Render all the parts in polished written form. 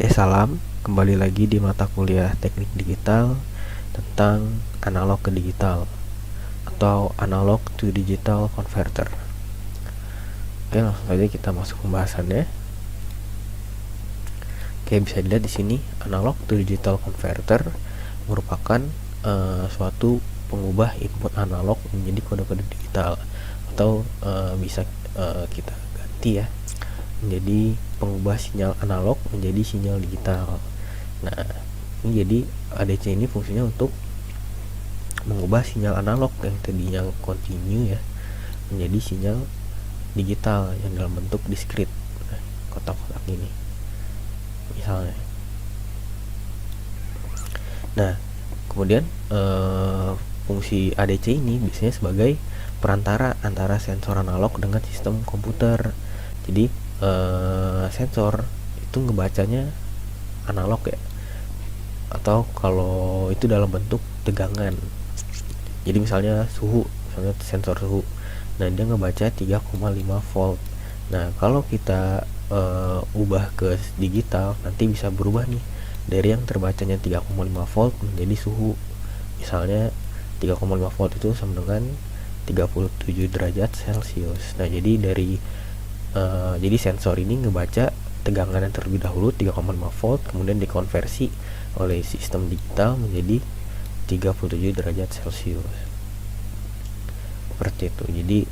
Salam, kembali lagi di mata kuliah Teknik Digital tentang analog ke digital atau analog to digital converter. Oke, langsung saja kita masuk pembahasannya. Oke, bisa dilihat di sini analog to digital converter merupakan suatu pengubah input analog menjadi kode-kode digital atau bisa kita ganti ya, menjadi pengubah sinyal analog menjadi sinyal digital. Nah, ini jadi ADC ini fungsinya untuk mengubah sinyal analog yang tadinya continue ya menjadi sinyal digital yang dalam bentuk diskrit, kotak-kotak ini misalnya. Nah, kemudian fungsi ADC ini biasanya sebagai perantara antara sensor analog dengan sistem komputer. Jadi sensor itu ngebacanya analog ya, atau kalau itu dalam bentuk tegangan. Jadi misalnya suhu, misalnya sensor suhu, nah dia ngebaca 3,5 volt. Nah kalau kita ubah ke digital, nanti bisa berubah nih dari yang terbacanya 3,5 volt menjadi suhu. Misalnya 3,5 volt itu sama dengan 37 derajat Celcius. Nah jadi sensor ini ngebaca tegangan yang terlebih dahulu 3,5 volt, kemudian dikonversi oleh sistem digital menjadi 37 derajat Celcius. Seperti itu. Jadi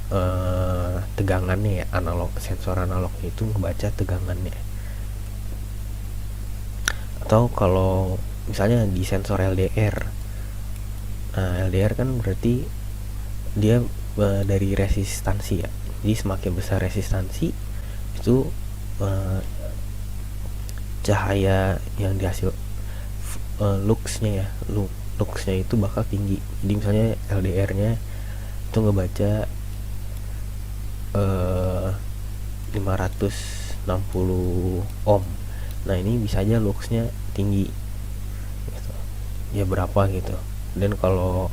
tegangannya ya, sensor analog itu ngebaca tegangannya. Atau kalau misalnya di sensor LDR, nah LDR kan berarti dia dari resistansi ya. Jadi semakin besar resistansi itu cahaya yang dihasil luxnya itu bakal tinggi. Jadi misalnya LDR-nya itu ngebaca 560 ohm. Nah ini bisa aja luxnya tinggi gitu. Ya berapa gitu. Dan kalau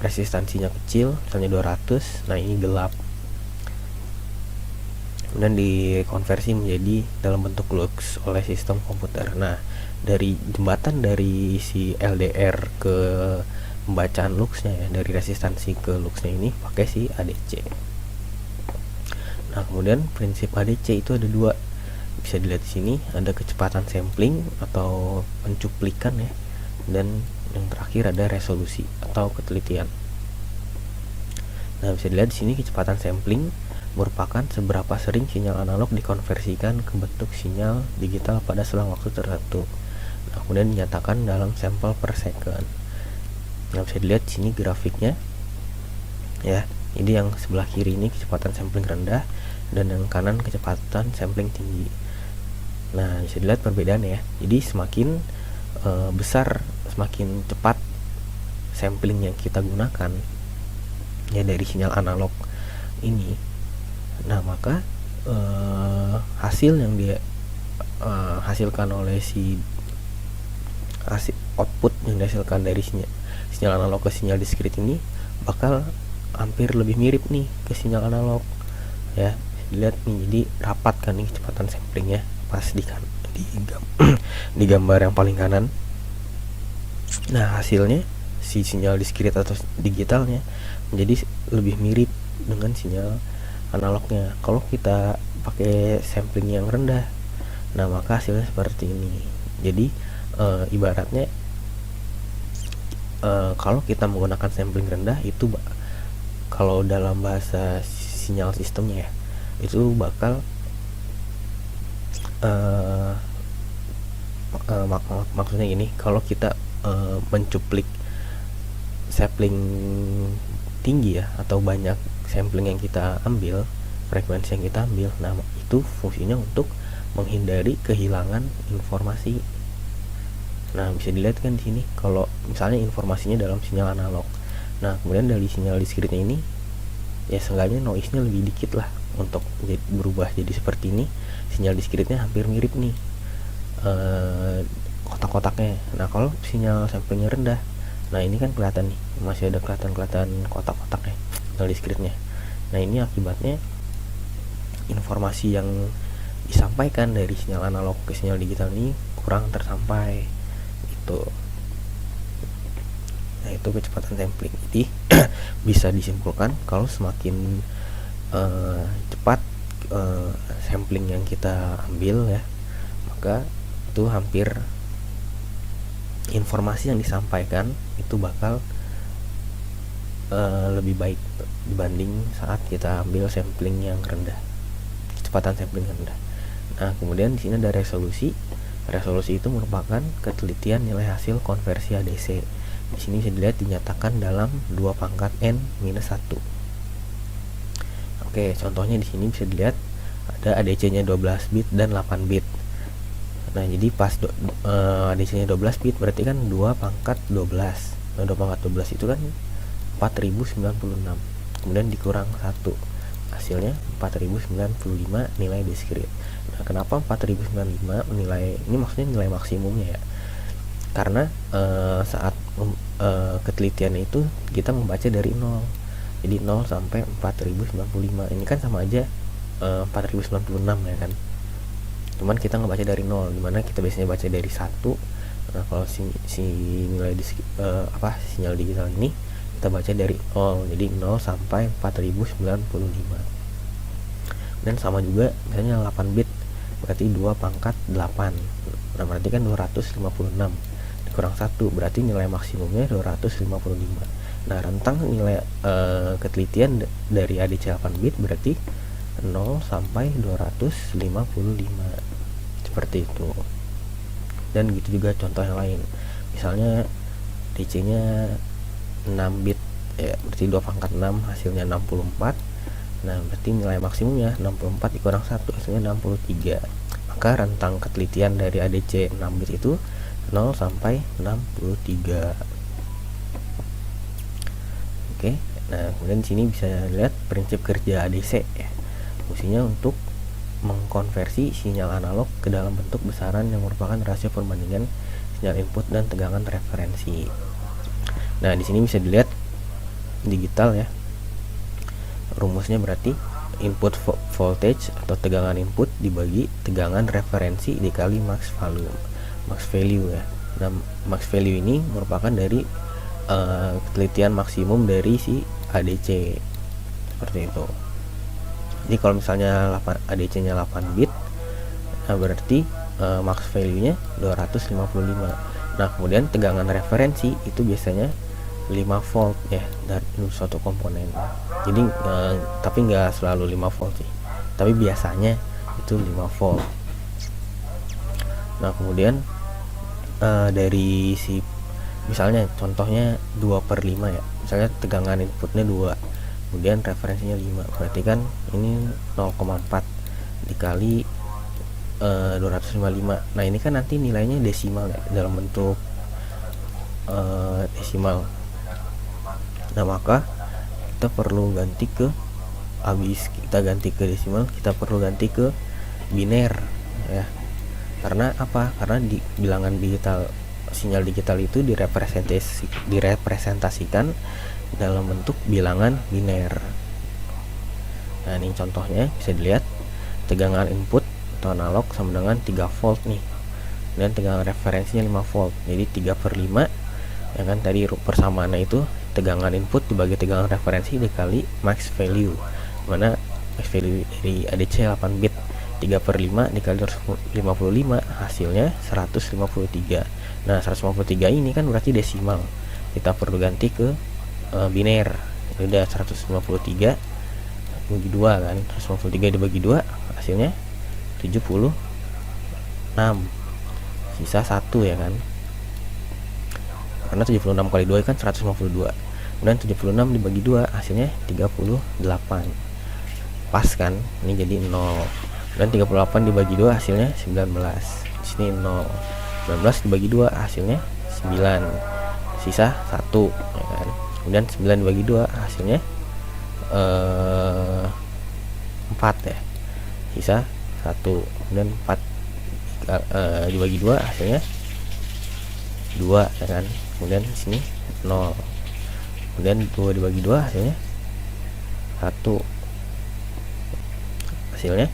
resistansinya kecil, misalnya 200, nah ini gelap, dan dikonversi menjadi dalam bentuk lux oleh sistem komputer. Nah dari jembatan dari si LDR ke pembacaan luxnya ya, dari resistansi ke luxnya ini pakai si ADC. Nah kemudian prinsip ADC itu ada dua, bisa dilihat di sini ada kecepatan sampling atau pencuplikan ya, dan yang terakhir ada resolusi atau ketelitian. Nah bisa dilihat di sini kecepatan sampling merupakan seberapa sering sinyal analog dikonversikan ke bentuk sinyal digital pada selang waktu tertentu. Nah kemudian dinyatakan dalam sampel per second. Nah bisa dilihat di sini grafiknya ya. Ini yang sebelah kiri ini kecepatan sampling rendah, dan yang kanan kecepatan sampling tinggi. Nah bisa dilihat perbedaannya ya. Jadi semakin besar, semakin cepat sampling yang kita gunakan ya dari sinyal analog ini, nah maka hasil yang dia hasilkan oleh hasil output yang dihasilkan dari sinyal analog ke sinyal diskrit ini bakal hampir lebih mirip nih ke sinyal analog ya. Dilihat nih, jadi rapat kan nih kecepatan samplingnya pas di gambar yang paling kanan. Nah hasilnya si sinyal diskrit atau digitalnya menjadi lebih mirip dengan sinyal analognya kalau kita pakai sampling yang rendah. Nah maka hasilnya seperti ini. Jadi ibaratnya kalau kita menggunakan sampling rendah itu kalau dalam bahasa sinyal sistemnya ya, itu bakal maksudnya gini, kalau kita mencuplik sampling tinggi ya, atau banyak sampling yang kita ambil, frekuensi yang kita ambil, nah itu fungsinya untuk menghindari kehilangan informasi. Nah bisa dilihat kan di sini kalau misalnya informasinya dalam sinyal analog, nah kemudian dari sinyal diskritnya ini ya seenggaknya noise-nya lebih dikit lah untuk berubah jadi seperti ini. Sinyal diskritnya hampir mirip nih kotak-kotaknya. Nah kalau sinyal samplingnya rendah, nah ini kan kelihatan nih, masih ada kelihatan kotak-kotaknya sinyal diskritnya. Nah ini akibatnya informasi yang disampaikan dari sinyal analog ke sinyal digital ini kurang tersampai gitu. Nah, itu kecepatan sampling. Jadi bisa disimpulkan kalau semakin cepat sampling yang kita ambil ya, maka itu hampir informasi yang disampaikan itu bakal lebih baik dibanding saat kita ambil sampling yang rendah, kecepatan sampling yang rendah. Nah, kemudian di sini ada resolusi. Resolusi itu merupakan ketelitian nilai hasil konversi ADC. Di sini bisa dilihat dinyatakan dalam 2 pangkat n-1. Oke, contohnya di sini bisa dilihat ada ADC-nya 12 bit dan 8 bit. Nah, jadi pas ADC-nya 12 bit berarti kan 2 pangkat 12. Nah, 2 pangkat 12 itu kan 4096. Kemudian dikurang 1. Hasilnya 4095 nilai diskrit. Nah, kenapa 4095 nilai ini, maksudnya nilai maksimumnya ya? Karena saat ketelitiannya itu kita membaca dari 0. Jadi 0 sampai 4095. Ini kan sama aja 4096 ya kan. Cuman kita ngebaca dari 0, dimana kita biasanya baca dari 1. Nah, kalau si nilai sinyal digital ini kita baca dari 0. Jadi 0 sampai 4095. Dan sama juga misalnya 8 bit berarti 2 pangkat 8. Nah, berarti kan 256 dikurang 1 berarti nilai maksimumnya 255. Nah, rentang nilai ketelitian dari ADC 8 bit berarti 0 sampai 255. Seperti itu. Dan gitu juga contoh yang lain. Misalnya DC-nya 6 bit ya, berarti 2 pangkat 6 hasilnya 64. Nah, berarti nilai maksimumnya 64 dikurang 1 hasilnya 63. Maka rentang ketelitian dari ADC 6 bit itu 0 sampai 63. Oke. Nah, kemudian di sini bisa lihat prinsip kerja ADC ya. Fungsinya untuk mengkonversi sinyal analog ke dalam bentuk besaran yang merupakan rasio perbandingan sinyal input dan tegangan referensi. Nah, di sini bisa dilihat digital ya. Rumusnya berarti input voltage atau tegangan input dibagi tegangan referensi dikali max value ya. Nah, max value ini merupakan dari ketelitian maksimum dari si ADC. Seperti itu. Jadi kalau misalnya ADC-nya 8 bit, nah berarti max value-nya 255. Nah, kemudian tegangan referensi itu biasanya 5 volt ya dari suatu komponen. Jadi tapi nggak selalu 5 volt sih, tapi biasanya itu 5 volt. Nah, kemudian dari si misalnya contohnya 2/5 ya, misalnya tegangan inputnya 2, kemudian referensinya 5, berarti kan ini 0,4 dikali 255. Nah, ini kan nanti nilainya desimal ya, dalam bentuk desimal. Nah, maka kita perlu ganti ke, habis kita ganti ke desimal, kita perlu ganti ke biner ya. Karena apa? Karena di bilangan digital, sinyal digital itu direpresentasikan dalam bentuk bilangan biner. Nah, ini contohnya bisa dilihat tegangan input atau analog sama dengan 3 volt nih, dan tegangan referensinya 5 volt. Jadi 3/5 ya kan, tadi persamaannya itu tegangan input dibagi tegangan referensi dikali max value, mana max value dari ADC 8 bit 3/5 dikali 255 hasilnya 153. Nah, 153 ini kan berarti desimal, kita perlu ganti ke biner. Udah 153 bagi 2 kan, 153 dibagi 2 hasilnya 76, sisa 1 ya kan, karena 76 kali 2 kan 152, kemudian 76 dibagi 2 hasilnya 38, pas kan, ini jadi 0. Dan 38 dibagi 2 hasilnya 19, di sini 0. 19 dibagi 2 hasilnya 9, sisa 1 ya kan. Kemudian 9 dibagi 2 hasilnya 4 ya, sisa 1. Kemudian 4 dibagi 2 hasilnya 2 ya kan. Kemudian di sini 0. Kemudian 2 dibagi 2 hasilnya 1, hasilnya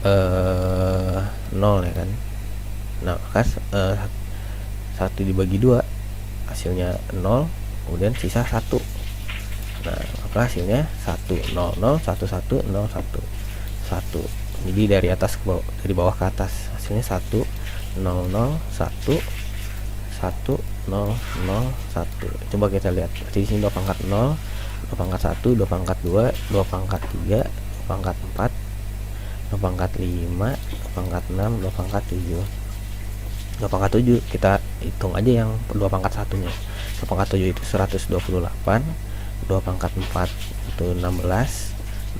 0 ya kan. Nah maka 1 dibagi 2 hasilnya 0, kemudian sisa 1. Nah maka hasilnya 1 0 0 1 1 0 1 1. Jadi dari atas ke bawah, dari bawah ke atas, hasilnya 1 0 0 1 1 0 0 1. Coba kita lihat di sini 2 pangkat 0, 2 pangkat 1, 2 pangkat 2, 2 pangkat 3, 2 pangkat 4, 2 pangkat 5, 2 pangkat 6, 2 pangkat 7. 2 pangkat 7 kita hitung aja yang 2 pangkat satunya. 2 pangkat 7 itu 128, 2 pangkat 4 itu 16,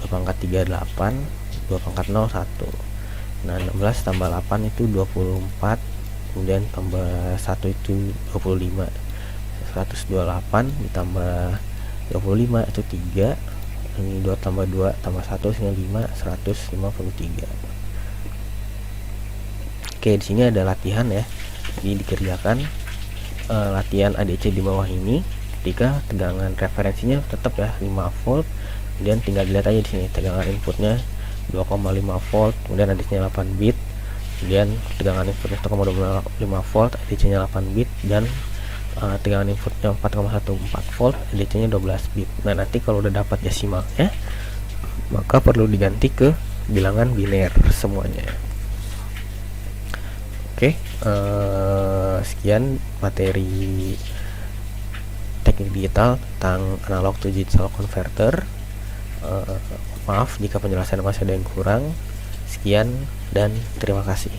2 pangkat 3 8, 2 pangkat 0 1. Nah 16 tambah 8 itu 24, kemudian tambah 1 itu 25. 128 ditambah 25 itu 3, ini 2 tambah 2 tambah 1 hasilnya 5, 153. Oke, di sini ada latihan ya. Jadi dikerjakan latihan ADC di bawah ini ketika tegangan referensinya tetap ya 5 volt. Kemudian tinggal dilihat aja di sini tegangan inputnya 2,5 volt, kemudian ADC-nya 8 bit. Kemudian tegangan inputnya 1,25 volt, ADC-nya 8 bit, dan tegangan inputnya 4,14 volt, ADC-nya 12 bit. Nah, nanti kalau udah dapat desimalnya, maka perlu diganti ke bilangan biner semuanya. Oke, sekian materi teknik digital tentang analog to digital converter. Maaf jika penjelasan masih ada yang kurang. Sekian dan terima kasih.